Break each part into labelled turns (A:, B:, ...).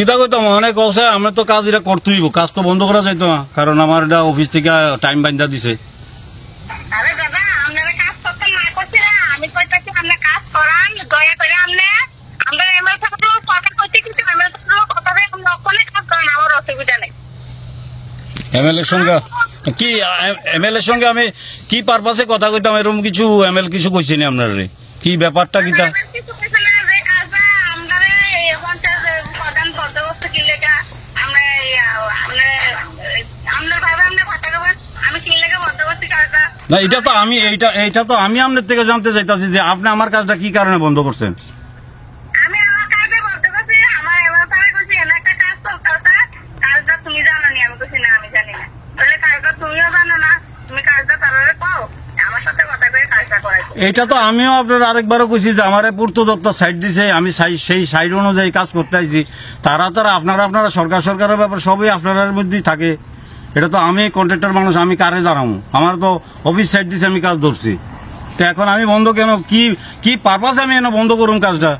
A: কিতা কইতাম অনেক কৌশে আমরা তো কাজ এটা করতেই কাজ তো বন্ধ করা যাইতো না, কারণ আমার এটা অফিস থেকে টাইম বান্ধা দিছে।
B: আরে দাদা আপনারা কাজ করতে না করছি না, আমি কইতাছি আপনি কাজ করান দয়া করে। আমরা এমএল সাহেব কথা কইতে কিন্তু এমএল সাহেব কথা দিয়ে আপনি অকলে কাজ করেন, আমার অসুবিধা নেই।
A: এমএলএর সঙ্গে কি এমএলএর সঙ্গে আমি কি পারপাসে কথা কইতাম এরকম কিছু এমএল কিছু কইছি না আপনার কি ব্যাপারটা কিতা?
B: কিছু কিছু না যে কাজটা আমরা এখন প্রধান বন্দোবস্ত কি লেখা আমরা আমরা ভাবে আমরা কথা কবেন আমি কি লেখা বন্দোবস্ত কাজটা
A: না, এটা তো আমি আপনার থেকে জানতে চাইতাছি যে আপনি আমার কাজটা কি কারণে বন্ধ করছেন।
B: আমি আমার কাজে বলতে পারছি, আমার এবার তারা কইছি এমন একটা কাজ চলতেছে, কাজটা তুমি জানো নি? আমি কইছি না আমি জানি না। তাহলে কাজটা তুমিও জানো না, তুমি কাজটা তারারে পাও, আমার সাথে কথা কয়ে কাজটা করাই।
A: এটা তো আমিও আপনার আরেকবারও কইছি যে আমার পূর্ত দপ্তর সাইড দিছে, আমি সেই সাইড অনুযায়ী কাজ করতে আইছি। তারা আপনারা সরকারের ব্যাপার সবই আপনার মধ্যেই থাকে। এটা তো আমি কন্ট্রাক্টর মানুষ, আমি কারে জানাবো? আমার তো অফিস সাইড দিছে, আমি কাজ ধরছি। তো এখন আমি বন্ধ কেন, কি পারপাস আমি এনে বন্ধ করুন কাজটা?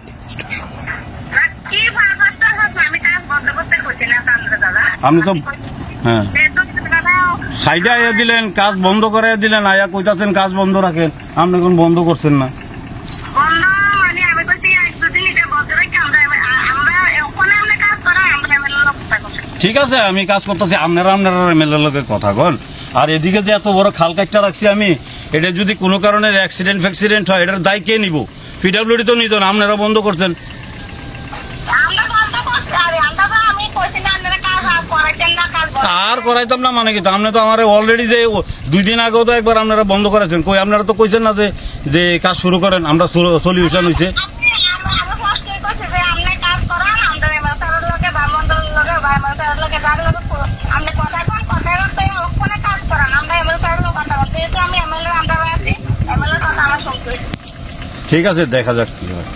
B: কি পারপাসটা হচ্ছে আমি কাজ বন্ধ করতে কইছি না দাদা।
A: আপনি তো হ্যাঁ সাইডে আইয়া দিলেন, কাজ বন্ধ করে দিলেন, আয়া কইতাছেন কাজ বন্ধ রাখেন, আপনি কোন বন্ধ করছেন না।
B: বন্ধ মানে আমি কইছি এক দুদিন এটা বন্ধ রেখে আমরা ওখানে আমরা কাজ করা আমরা এমএলএ লোক কথা কইছি।
A: ঠিক আছে, আমি কাজ করতেছি, আপনারা এমএলএর লোকের কথা কন। আর এদিকে যে এত বড় খাল কাটটা রাখছি আমি, এটা যদি কোনো কারণে অ্যাক্সিডেন্ট হয় এটার দায় কে নিব? পিডব্লিউডি তো নিত না, আপনারা বন্ধ করছেন।
B: আমরা বন্ধ করছি, আরে আমরা তো আমি কইছি না আপনারা কাজ করাইছেন না, কাজ বন্ধ
A: আর করাইতাম না মানে কি? আপনি তো আমার অলরেডি যে 2 দিন আগেও তো একবার আপনারা বন্ধ করেছেন। কই আপনারা তো কইছেন না যে কাজ শুরু করেন, আমরা সলিউশন হয়েছে।
B: আমি ফার্স্ট কইছি যে আপনি কাজ করান, আমরা এমএলএ সাহেবের লগে বামন্ডল লগে এমএলএ সাহেবের লগে যার লগে আপনি কথা কোন কথা করতে ওখানে কাজ করান, আমরা এমএলএ সাহেবের লগে কথা বলতে তো আমি এমএলএ আমরা আছি, এমএলএ কথা আমার শুনতে।
A: ঠিক আছে, দেখা যাক কি হয়।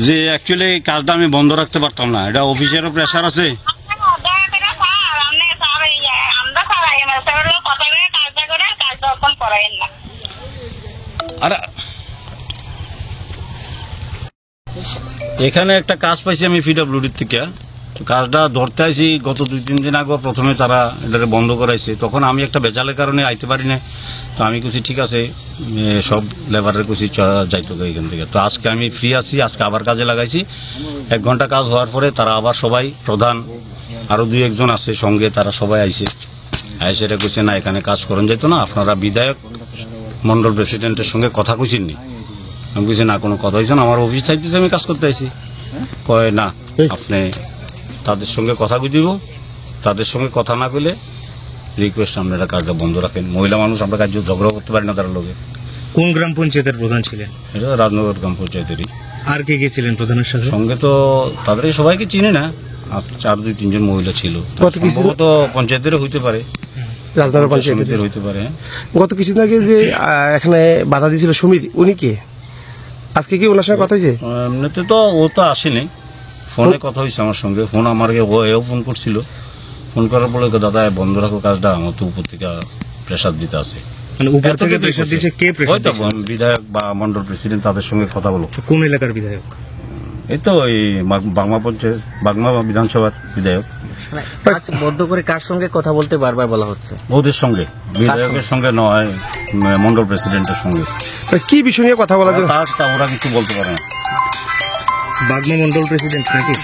A: যে অ্যাকচুয়ালি কাজটা আমি বন্ধ রাখতে পারতাম না, এটা অফিসেরও প্রেশার আছে। আর এখানে একটা কাজ পাইছি আমি পিডব্লিউডির থেকে, কাজটা ধরতে আইছি গত 2-3 দিন আগে। প্রথমে তারা এটাকে বন্ধ করাইছে, তখন আমি একটা বেজালের কারণে আইতে পারি না। তো আমি কুছি ঠিক আছে, সব লেবারের কুছি যাইতো এখান থেকে। তো আজকে আমি ফ্রি আছি, আজকে আবার কাজে লাগাইছি। 1 ঘন্টা কাজ হওয়ার পরে তারা আবার সবাই প্রধান আরো 2-1 আছে সঙ্গে, তারা সবাই আইছে এটা কইছে না এখানে কাজ করেন যেত না, আপনারা বিধায়ক মন্ডল প্রেসিডেন্টের সঙ্গে কথা কইছেননি? আমি কইছি না, কোনো কথা হয়েছে না, আমার অফিস চাইতেছে আমি কাজ করতে আইছি। কয় না, আপনি তাদের সঙ্গে কথা কই দিব, তাদের সঙ্গে কথা না কইলে রিকোয়েস্ট আপনারা কাজটা বন্ধ রাখেন। মহিলা মানুষ, আমরা কাজ ঝগড়া করতে পারি না তার লোকে।
C: কোন গ্রাম পঞ্চায়েতের প্রধান ছিলেন?
A: এটা রাজনগর গ্রাম পঞ্চায়েতেরই।
C: আর কে কে ছিলেন প্রধানের সাথে?
A: সঙ্গে তো তাদের সবাইকে চিনি না, 4-2-3 জন মহিলা ছিল। সম্ভবত পঞ্চায়েতের হইতে পারে,
D: রাজনগর পঞ্চায়েতের
A: হইতে পারে।
D: গত কিছুদিন আগে যে এখানে বাধা দিয়েছিল সমীর, উনি কে? আজকে কি ওনার সঙ্গে কথা হয়েছে?
A: এমনিতে তো ও তো আসেনি, ফোনে কথা হয়েছে আমার সঙ্গে। ফোন আমাকে এও ফোন করছিল, ফোন করার পরে দাদা বন্ধ রাখো কাজটা, আমার তো উপর থেকে প্রেশার দিতে আছে।
C: মানে উপর থেকে প্রেশার দিচ্ছে? কে প্রেশার দিচ্ছে?
A: বিধায়ক বা মন্ডল প্রেসিডেন্ট, তাদের সঙ্গে কথা বলো।
C: কোন এলাকার বিধায়ক?
A: এই তো এই বাগমা বিধানসভার বিধায়ক।
E: কাজ বন্ধ করে কার সঙ্গে কথা বলতে বারবার বলা হচ্ছে?
A: ওদের সঙ্গে, বিধায়কের সঙ্গে নয়, মন্ডল প্রেসিডেন্টের সঙ্গে।
D: কি বিষয় নিয়ে কথা বলা যায়?
A: ওরা কিছু বলতে পারে না।
C: বাগমা মন্ডল প্রেসিডেন্ট নাকি?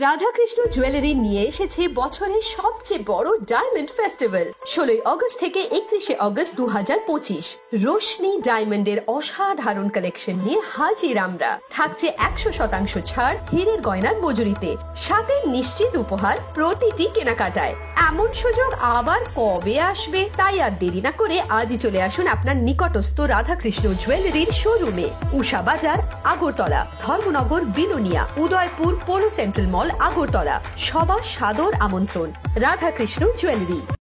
F: রাধাকৃষ্ণ জুয়েলারি নিয়ে এসেছে বছরের সবচেয়ে বড় ডায়মন্ড ফেস্টিভ্যাল 16 আগস্ট থেকে 31 আগস্ট 2025। রোশনি ডায়মন্ডের অসাধারণ কালেকশন নিয়ে হাজির আমরা। থাকছে 100% ছাড় হীরের গয়নার মজুরিতে, সাথে নিশ্চিত উপহার প্রতিটি কেনাকাটায়। এমন সুযোগ আবার কবে আসবে? তাই আর দেরি না করে আজই চলে আসুন আপনার নিকটস্থ রাধাকৃষ্ণ জুয়েলারির শোরুমে। উষা বাজার, আগরতলা, ধর্মনগর, বিলোনিয়া, উদয়পুর, পোলো সেন্ট্রাল মল, আগরতলা। সবার সাদর আমন্ত্রণ। রাধাকৃষ্ণ জুয়েলারি।